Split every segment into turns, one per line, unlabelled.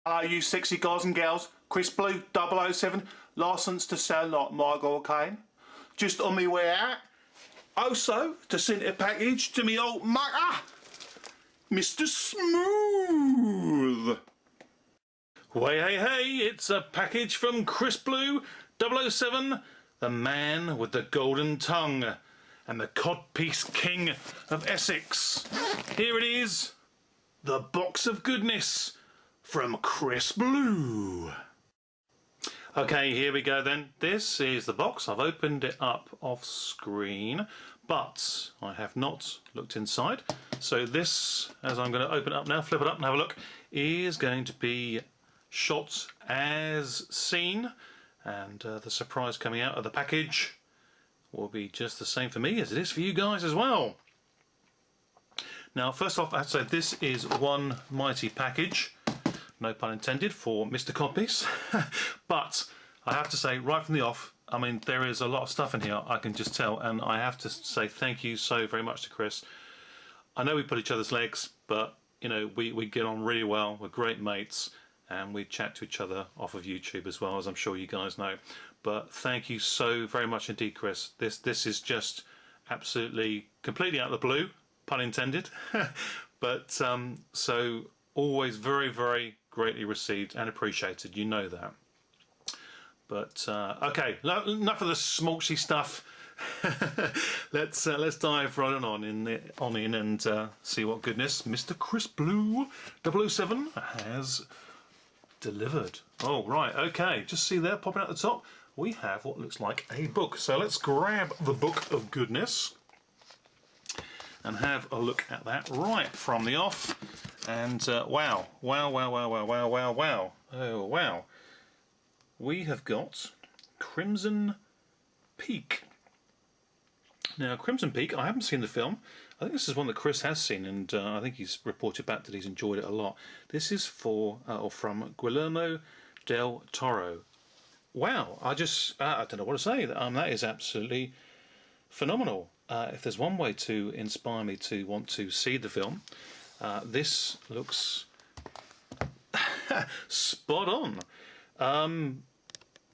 Hello you sexy guys and girls, CHRISBLU 007, licensed to sell like Margot Kane. Just on me way out, also to send a package to me old mucker, Mr. Smooth. Way hey hey, it's a package from CHRISBLU 007, the man with the golden tongue and the codpiece king of Essex. Here it is, the box of goodness from CHRISBLU. Okay, here we go then. This is the box. I've opened it up off screen, but I have not looked inside. So this, as I'm going to open it up now, flip it up and have a look, is going to be shot as seen, and the surprise coming out of the package will be just the same for me as it is for you guys as well. Now, first off, I have to say this is one mighty package, no pun intended, for Mr. Codpiece. But I have to say right from the off, I mean, there is a lot of stuff in here, I can just tell, and I have to say thank you so very much to Chris. I know we put each other's legs, but you know, we get on really well, we're great mates, and we chat to each other off of YouTube as well, as I'm sure you guys know. But thank you so very much indeed, Chris. This is just absolutely completely out of the blue, pun intended. But so always very, very greatly received and appreciated, you know that. But okay, enough of the smolchy stuff. let's dive right on in and see what goodness Mr. CHRISBLU 007 has delivered. Oh right, okay, just see there popping out the top, we have what looks like a book. So let's grab the book of goodness and have a look at that right from the off. And wow, wow, wow, wow, wow, wow, wow, wow, oh wow, we have got Crimson Peak. Now, Crimson Peak, I haven't seen the film. I think this is one that Chris has seen, and I think he's reported back that he's enjoyed it a lot. This is for or from Guillermo del Toro. Wow, I don't know what to say. That is absolutely phenomenal. If there's one way to inspire me to want to see the film, this looks spot on.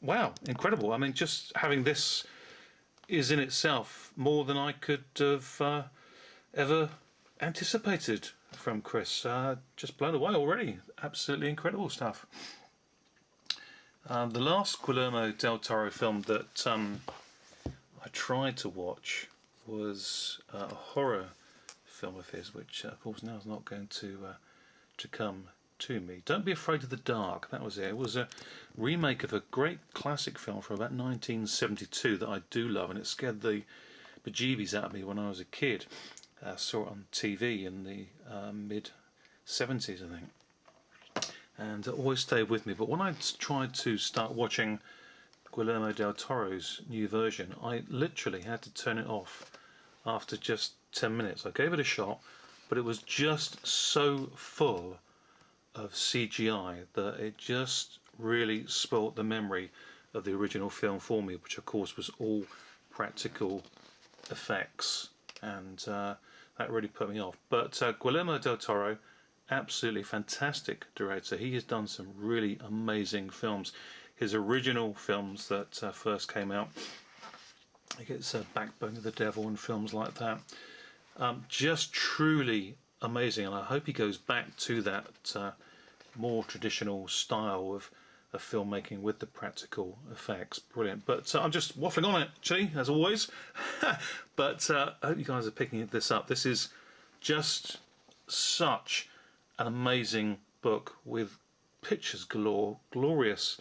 Wow, incredible. I mean, just having this is in itself more than I could have ever anticipated from Chris. Just blown away already. Absolutely incredible stuff. The last Guillermo del Toro film that I tried to watch was a horror film of his, which of course now is not going to come to me. Don't Be Afraid of the Dark, that was it. It was a remake of a great classic film from about 1972 that I do love, and it scared the bejeebies out of me when I was a kid. Saw it on TV in the mid-70s, I think, and it always stayed with me. But when I tried to start watching Guillermo del Toro's new version, I literally had to turn it off after just 10 minutes. I gave it a shot, but it was just so full of CGI that it just really spoilt the memory of the original film for me, which of course was all practical effects, and that really put me off. But Guillermo del Toro, absolutely fantastic director. He has done some really amazing films. His original films that first came out, I think it's Backbone of the Devil and films like that, just truly amazing, and I hope he goes back to that more traditional style of filmmaking with the practical effects. Brilliant. But I'm just waffling on it, actually, as always. But I hope you guys are picking this up. This is just such an amazing book with pictures galore, glorious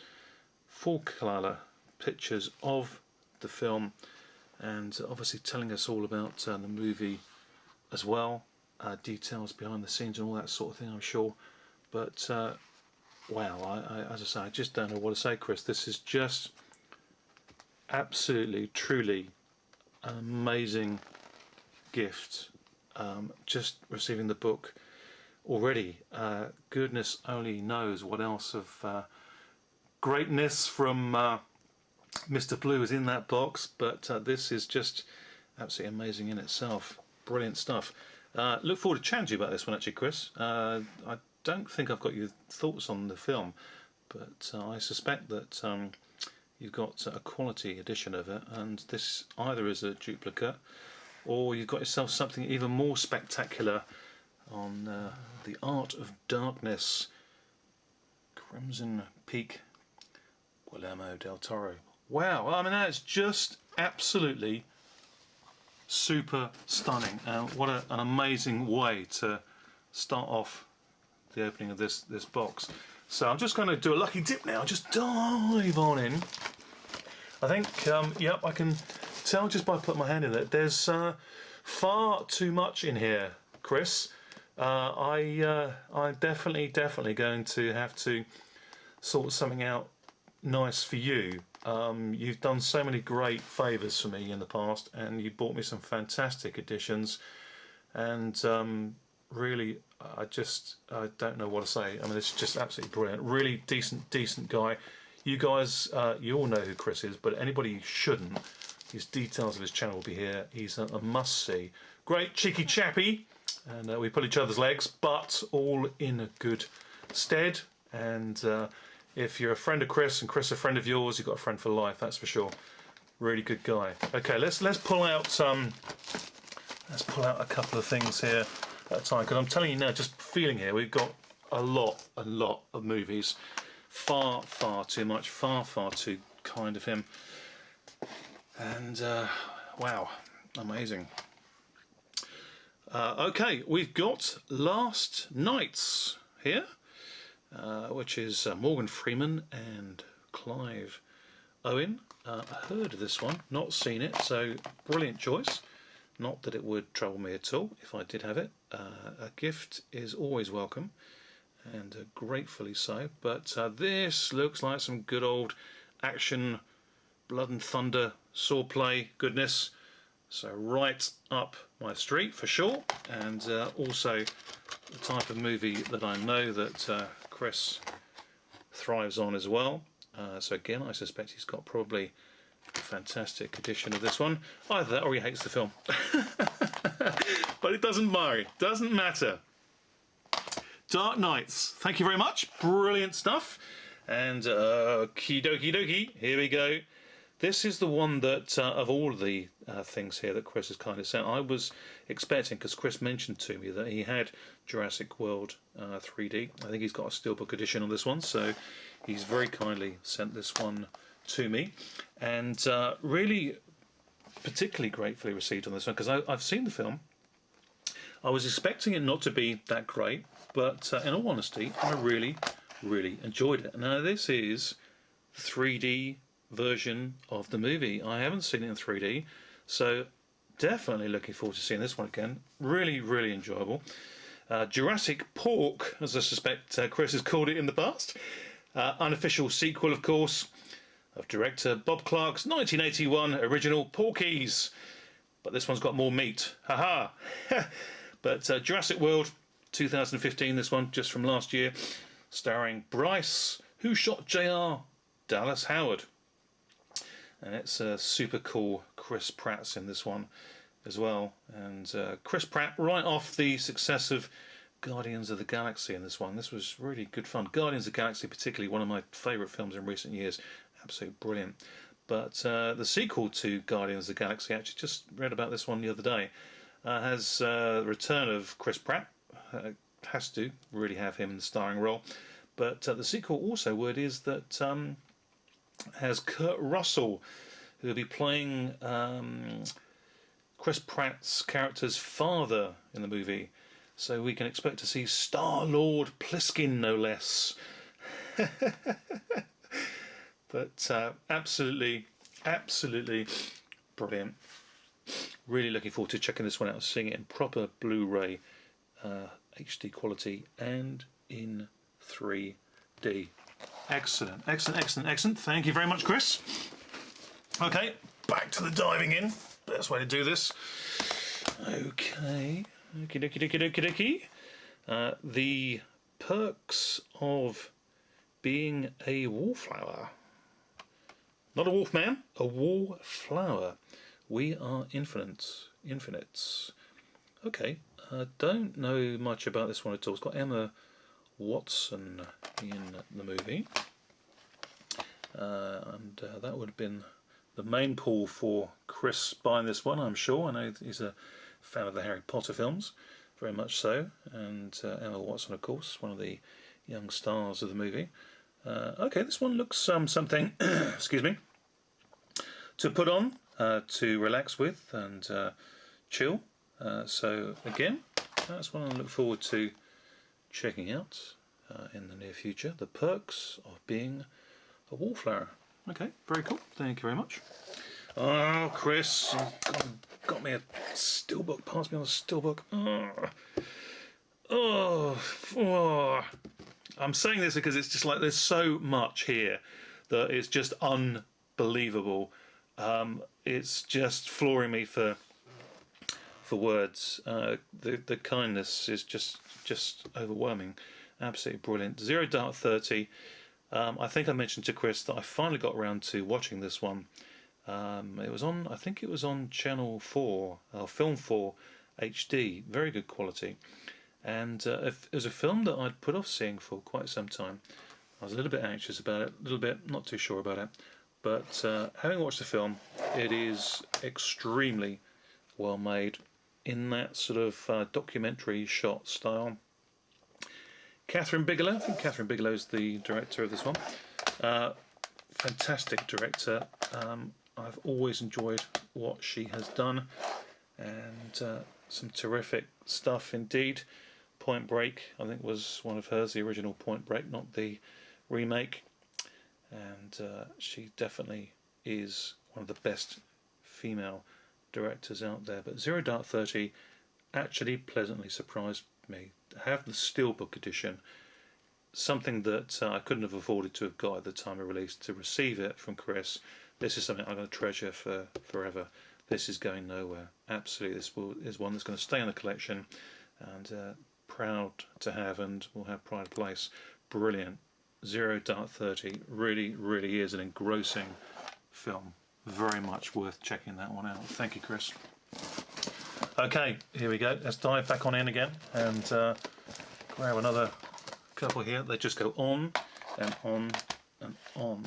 full colour pictures of the film, and obviously telling us all about the movie as well. Details behind the scenes and all that sort of thing, I'm sure. But wow, as I say, I just don't know what to say, Chris. This is just absolutely, truly an amazing gift. Just receiving the book already, goodness only knows what else of greatness from Mr. Blue is in that box, but this is just absolutely amazing in itself. Brilliant stuff. Look forward to chatting to you about this one, actually, Chris. I don't think I've got your thoughts on the film, but I suspect that you've got a quality edition of it, and this either is a duplicate or you've got yourself something even more spectacular on The Art of Darkness, Crimson Peak, Guillermo del Toro. Wow, I mean, that's just absolutely super stunning. What an amazing way to start off the opening of this box. So I'm just going to do a lucky dip now, just dive on in. I think, yep, I can tell just by putting my hand in it, there's far too much in here, Chris. I'm definitely going to have to sort something out nice for you. You've done so many great favours for me in the past, and you bought me some fantastic editions, and really I don't know what to say. I mean, it's just absolutely brilliant. Really decent guy. You guys, you all know who Chris is, but anybody who shouldn't, his details of his channel will be here. He's a must-see. Great cheeky chappy, and we pull each other's legs, but all in a good stead. And if you're a friend of Chris and Chris a friend of yours, you've got a friend for life, that's for sure. Really good guy. Okay, let's pull out a couple of things here at a time, because I'm telling you now, just feeling here, we've got a lot of movies. Far too much, far too kind of him. And wow, amazing. Okay, we've got Last Nights here, which is Morgan Freeman and Clive Owen. Heard of this one, not seen it, so brilliant choice. Not that it would trouble me at all if I did have it. A gift is always welcome, and gratefully so. But this looks like some good old action, blood and thunder, swordplay goodness. So right up my street for sure, and also the type of movie that I know that Chris thrives on as well. So again, I suspect he's got probably a fantastic edition of this one. Either that or he hates the film. But it doesn't matter. Dark Nights, thank you very much. Brilliant stuff. And okie dokie, here we go. This is the one that, of all the things here that Chris has kindly sent, I was expecting, because Chris mentioned to me that he had Jurassic World 3D. I think he's got a Steelbook edition on this one, so he's very kindly sent this one to me. And really particularly gratefully received on this one, because I've seen the film. I was expecting it not to be that great, but in all honesty, I really enjoyed it. Now this is 3D version of the movie. I haven't seen it in 3D, so definitely looking forward to seeing this one again. Really enjoyable. Jurassic Pork, as I suspect Chris has called it in the past. Unofficial sequel, of course, of director Bob Clark's 1981 original Porky's. But this one's got more meat. Haha! But Jurassic World 2015, this one, just from last year, starring Bryce, Who Shot JR, Dallas Howard. And it's super cool. Chris Pratt's in this one as well. And Chris Pratt, right off the success of Guardians of the Galaxy in this one. This was really good fun. Guardians of the Galaxy, particularly one of my favourite films in recent years. Absolutely brilliant. But the sequel to Guardians of the Galaxy, actually just read about this one the other day, has the return of Chris Pratt. Has to really have him in the starring role. But the sequel also, word is that has Kurt Russell, who will be playing Chris Pratt's character's father in the movie. So we can expect to see Star-Lord Pliskin, no less. But absolutely brilliant. Really looking forward to checking this one out, seeing it in proper Blu-ray HD quality and in 3D. Excellent. Thank you very much, Chris. Okay, back to the diving in. Best way to do this. Okay. Okie dokie. The perks of being a wallflower. Not a wolf man, a wallflower. We are infinites. Okay, I don't know much about this one at all. It's got Emma Watson in the movie, and that would have been the main pull for Chris buying this one, I'm sure. I know he's a fan of the Harry Potter films, very much so, and Emma Watson, of course, one of the young stars of the movie. Okay, this one looks something excuse me, to put on, to relax with and chill. So again, that's one I look forward to checking out in the near future. The Perks of Being a Wallflower. Okay, very cool. Thank you very much. Oh, Chris, got me a Steelbook. Pass me on a Steelbook. Oh. I'm saying this because it's just like there's so much here that it's just unbelievable. It's just flooring me for words. The kindness is just overwhelming. Absolutely brilliant. 0 Dark 30. I think I mentioned to Chris that I finally got around to watching this one. It was on, I think it was on Channel 4, Film 4 HD. Very good quality. And it was a film that I'd put off seeing for quite some time. I was a little bit anxious about it, a little bit not too sure about it. But having watched the film, it is extremely well made in that sort of documentary shot style. Catherine Bigelow, I think Catherine Bigelow is the director of this one. Fantastic director. I've always enjoyed what she has done, and some terrific stuff indeed. Point Break, I think, was one of hers, the original Point Break, not the remake. And she definitely is one of the best female directors out there. But 0 Dark 30 actually pleasantly surprised me. I have the Steelbook edition, something that I couldn't have afforded to have got at the time of release. To receive it from Chris, this is something I'm going to treasure for forever. This is going nowhere. Absolutely, this is one that's going to stay in the collection, and proud to have, and will have pride of place. Brilliant. 0 Dark 30 really, really is an engrossing film. Very much worth checking that one out. Thank you, Chris. Okay, here we go. Let's dive back on in again and grab another couple here. They just go on and on and on.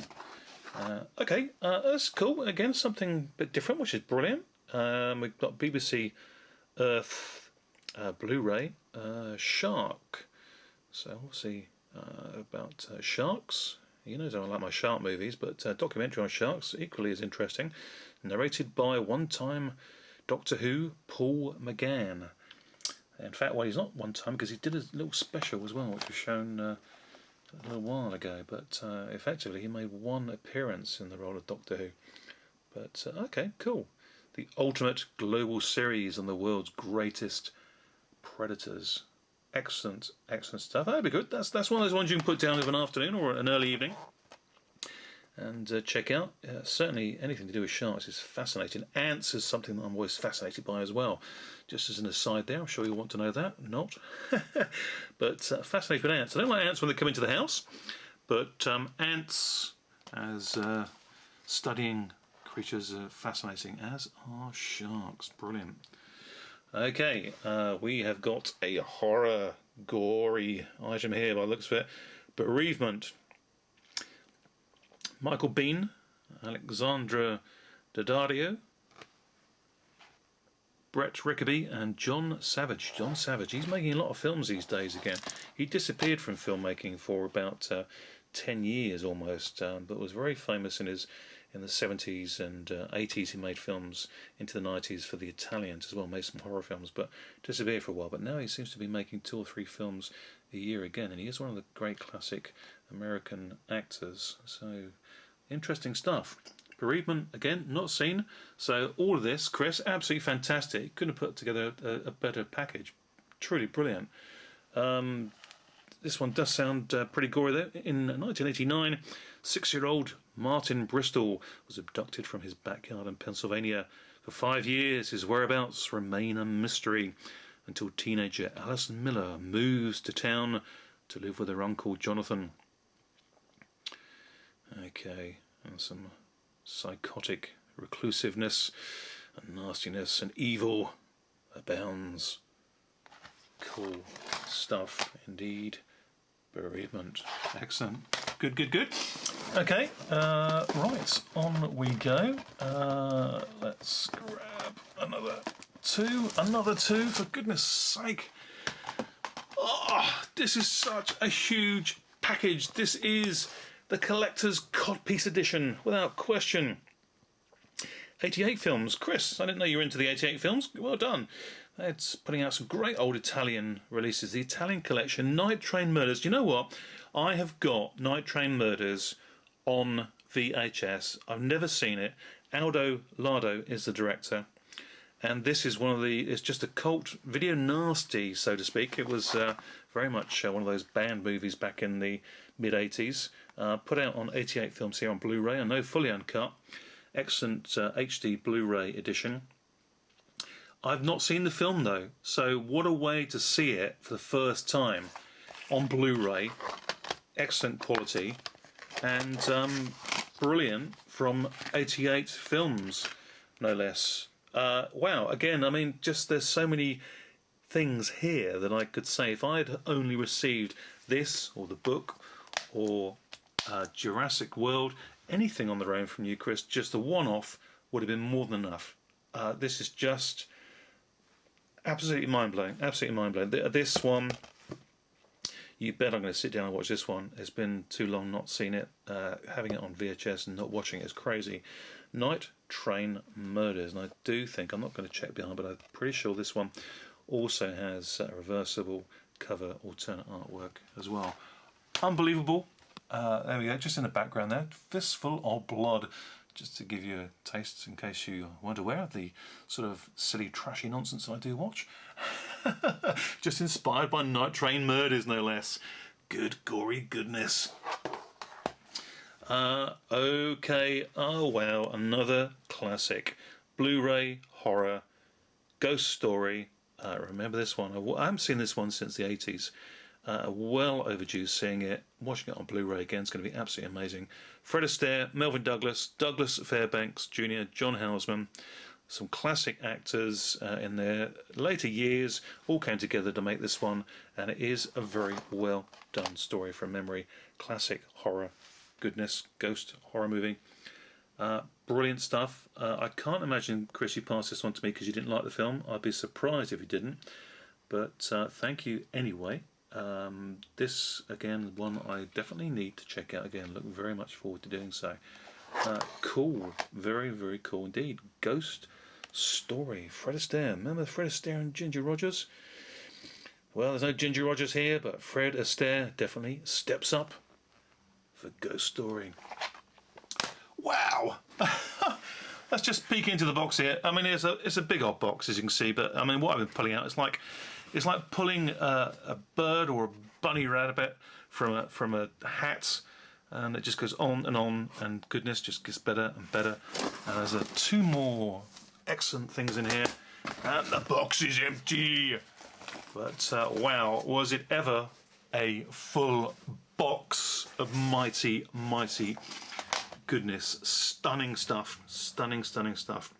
Okay, that's cool. Again, something a bit different, which is brilliant. We've got BBC Earth Blu-ray Shark. So we'll see about sharks. You know, I don't like my shark movies, but documentary on sharks equally as interesting. Narrated by one-time Doctor Who Paul McGann. In fact, well, he's not one time because he did a little special as well, which was shown a little while ago. But effectively, he made one appearance in the role of Doctor Who. But okay, cool. The ultimate global series on the world's greatest predators. Excellent, excellent stuff. That'd be good. That's one of those ones you can put down of an afternoon or an early evening and check out. Certainly anything to do with sharks is fascinating. Ants is something that I'm always fascinated by as well. Just as an aside there, I'm sure you'll want to know that. Not. But fascinated with ants. I don't like ants when they come into the house, but ants as studying creatures are fascinating, as are sharks. Brilliant. Okay, we have got a horror, gory item here by the looks of it. Bereavement. Michael Bean, Alexandra Daddario, Brett Rickaby and John Savage. John Savage, he's making a lot of films these days again. He disappeared from filmmaking for about 10 years almost, but was very famous in the 70s and 80s. He made films into the 90s for the Italians as well, made some horror films, but disappeared for a while. But now he seems to be making 2 or 3 films a year again, and he is one of the great classic American actors. So, interesting stuff. Bereavement, again, not seen. So all of this, Chris, absolutely fantastic. Couldn't have put together a better package. Truly brilliant. This one does sound pretty gory though. In 1989, 6-year-old Martin Bristol was abducted from his backyard in Pennsylvania. For 5 years, his whereabouts remain a mystery until teenager Alison Miller moves to town to live with her uncle Jonathan. Okay, and some psychotic reclusiveness and nastiness and evil abounds. Cool stuff indeed. Bereavement. Excellent. Good, good, good. Okay, right, on we go. Let's grab another two, for goodness sake. Oh, this is such a huge package. This is the collector's codpiece edition, without question. 88 films. Chris, I didn't know you were into the 88 films. Well done. It's putting out some great old Italian releases. The Italian collection, Night Train Murders. You know what? I have got Night Train Murders on VHS. I've never seen it. Aldo Lardo is the director. And this is it's just a cult video nasty, so to speak. It was very much one of those band movies back in the mid-80s. Put out on 88 films here on Blu-ray. I know, fully uncut. Excellent HD Blu-ray edition. I've not seen the film though, so what a way to see it for the first time on Blu-ray. Excellent quality and brilliant from 88 films, no less. Wow, again, I mean, just there's so many things here that I could say. If I had only received this or the book or Jurassic World, anything on their own from you, Chris, just a one-off would have been more than enough. This is just absolutely mind-blowing, absolutely mind-blowing. This one, you bet I'm going to sit down and watch this one. It's been too long not seen it. Having it on VHS and not watching it is crazy. Night Train Murders, and I do think, I'm not going to check behind, but I'm pretty sure this one also has a reversible cover alternate artwork as well. Unbelievable. There we go, just in the background there, Fistful of Blood, just to give you a taste in case you weren't aware of the sort of silly, trashy nonsense that I do watch. Just inspired by Night Train Murders, no less. Good, gory goodness. Okay, oh wow, another classic. Blu-ray horror, ghost story. Remember this one? I haven't seen this one since the 80s. Well overdue seeing it. Watching it on Blu-ray again is going to be absolutely amazing. Fred Astaire, Melvin Douglas, Douglas Fairbanks Jr., John Houseman. Some classic actors in their later years all came together to make this one, and it is a very well done story from memory. Classic horror goodness, ghost horror movie. Brilliant stuff. I can't imagine, Chris, you passed this one to me because you didn't like the film. I'd be surprised if you didn't. But thank you anyway. This, again, one I definitely need to check out again. Look very much forward to doing so. Cool. Very, very cool indeed. Ghost story. Fred Astaire. Remember Fred Astaire and Ginger Rogers? Well, there's no Ginger Rogers here, but Fred Astaire definitely steps up for Ghost Story. Wow! Let's just peek into the box here. I mean, it's a big old box, as you can see, but I mean, what I've been pulling out is like, it's like pulling a bird or a bunny rabbit from a hat, and it just goes on, and goodness just gets better and better. And there's two more excellent things in here, and the box is empty. But wow, was it ever a full box of mighty, mighty goodness. Stunning stuff. Stunning, stunning stuff.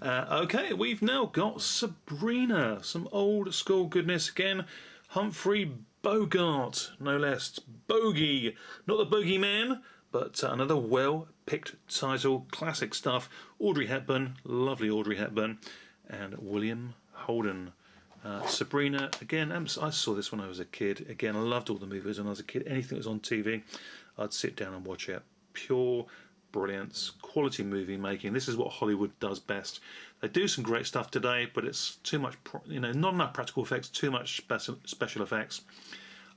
Okay, we've now got Sabrina. Some old school goodness again. Humphrey Bogart, no less. Bogey. Not the Bogeyman, but another well-picked title. Classic stuff. Audrey Hepburn. Lovely Audrey Hepburn. And William Holden. Sabrina, again, I saw this when I was a kid. Again, I loved all the movies when I was a kid. Anything that was on TV, I'd sit down and watch it. Pure brilliance, quality movie making. This is what Hollywood does best. They do some great stuff today, but it's too much, not enough practical effects, too much special effects.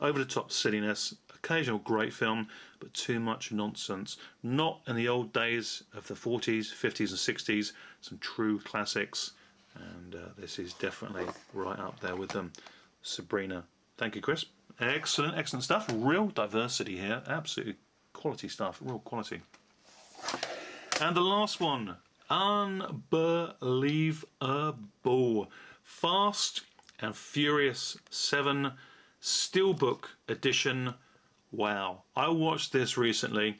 Over the top silliness, occasional great film, but too much nonsense. Not in the old days of the 40s, 50s and 60s, some true classics. And this is definitely right up there with them. Sabrina. Thank you, Chris. Excellent, excellent stuff. Real diversity here. Absolutely quality stuff. Real quality. And the last one. Unbelievable. Fast and Furious 7 Steelbook Edition. Wow. I watched this recently.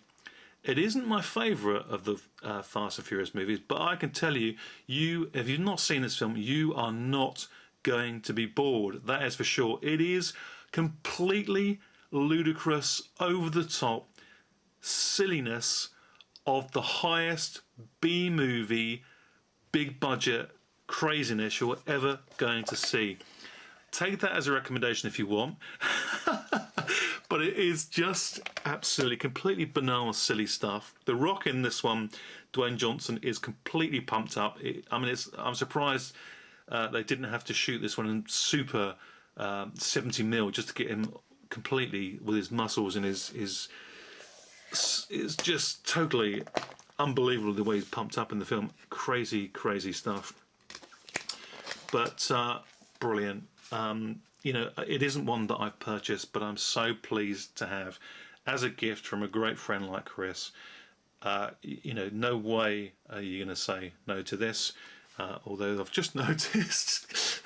It isn't my favourite of the Fast and Furious movies, but I can tell you, if you've not seen this film, you are not going to be bored. That is for sure. It is completely ludicrous, over the top silliness of the highest B-movie, big budget craziness you're ever going to see. Take that as a recommendation if you want. But it is just absolutely, completely banal, silly stuff. The Rock in this one, Dwayne Johnson, is completely pumped up. I'm surprised they didn't have to shoot this one in super 70mm just to get him completely with his muscles and his. It's just totally unbelievable the way he's pumped up in the film. Crazy, crazy stuff. But brilliant. You know, it isn't one that I've purchased, but I'm so pleased to have as a gift from a great friend like Chris. You know, no way are you going to say no to this. Although I've just noticed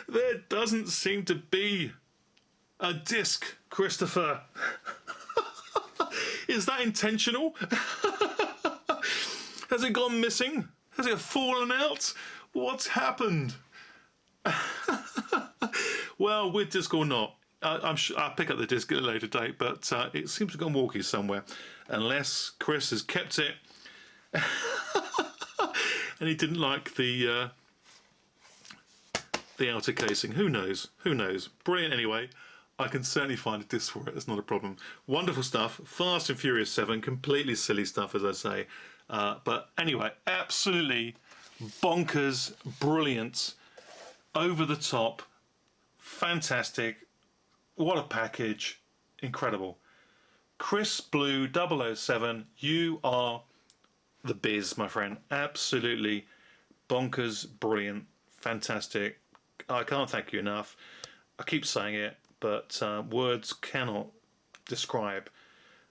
there doesn't seem to be a disc, Christopher. Is that intentional? Has it gone missing? Has it fallen out? What's happened? Well, with disc or not, I'm sure I'll pick up the disc at a later date, but it seems to have gone walkie somewhere, unless Chris has kept it and he didn't like the outer casing. Who knows? Who knows? Brilliant anyway. I can certainly find a disc for it. It's not a problem. Wonderful stuff. Fast and Furious 7. Completely silly stuff, as I say. But anyway, absolutely bonkers, brilliant, over the top, fantastic. What a package. Incredible. CHRISBLU 007, you are the biz, my friend. Absolutely bonkers, brilliant, fantastic. I can't thank you enough. I keep saying it, but words cannot describe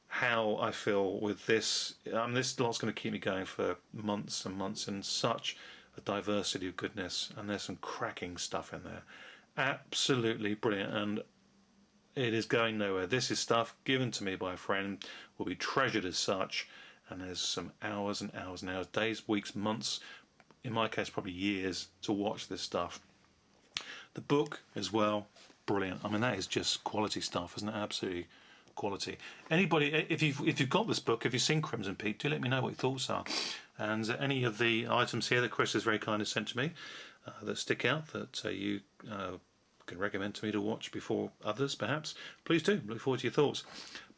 how I feel with this. This lot's going to keep me going for months and months, and such a diversity of goodness, and there's some cracking stuff in there. Absolutely brilliant, and it is going nowhere. This is stuff given to me by a friend, will be treasured as such, and there's some hours and hours and hours, days, weeks, months, in my case probably years, to watch this stuff. The book as well, brilliant. I mean, that is just quality stuff, isn't it? Absolutely quality. Anybody, if you've got this book, if you've seen Crimson Peak, do let me know what your thoughts are. And any of the items here that Chris has very kindly sent to me that stick out, that you can recommend to me to watch before others, perhaps, please do. Look forward to your thoughts.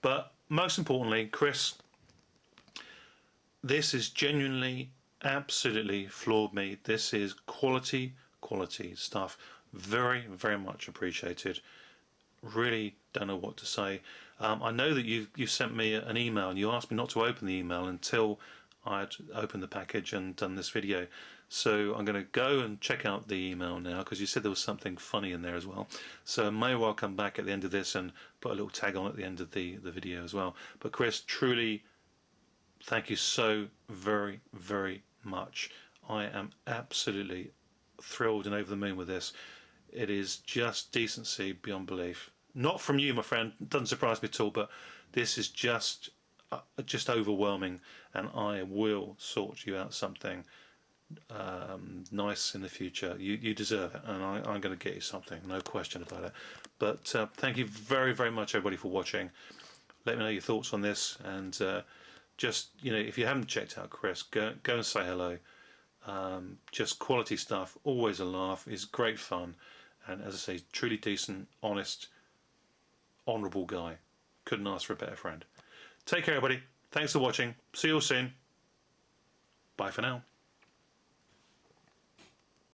But most importantly, Chris, this is genuinely, absolutely floored me. This is quality stuff. Very, very much appreciated. Really don't know what to say. I know that you sent me an email, and you asked me not to open the email until I'd opened the package and done this video. So I'm going to go and check out the email now, because you said there was something funny in there as well. So I may well come back at the end of this and put a little tag on at the end of the video as well. But Chris, truly, thank you so very, very much. I am absolutely thrilled and over the moon with this. It is just decency beyond belief. Not from you, my friend. It doesn't surprise me at all, but this is just overwhelming, and I will sort you out something nice in the future. You deserve it, and I'm going to get you something, no question about it. But thank you very, very much, everybody, for watching. Let me know your thoughts on this, and just, you know, if you haven't checked out Chris, go and say hello. Just quality stuff, always a laugh, is great fun, and as I say, truly decent, honest, honourable guy. Couldn't ask for a better friend. Take care, everybody. Thanks for watching. See you all soon. Bye for now.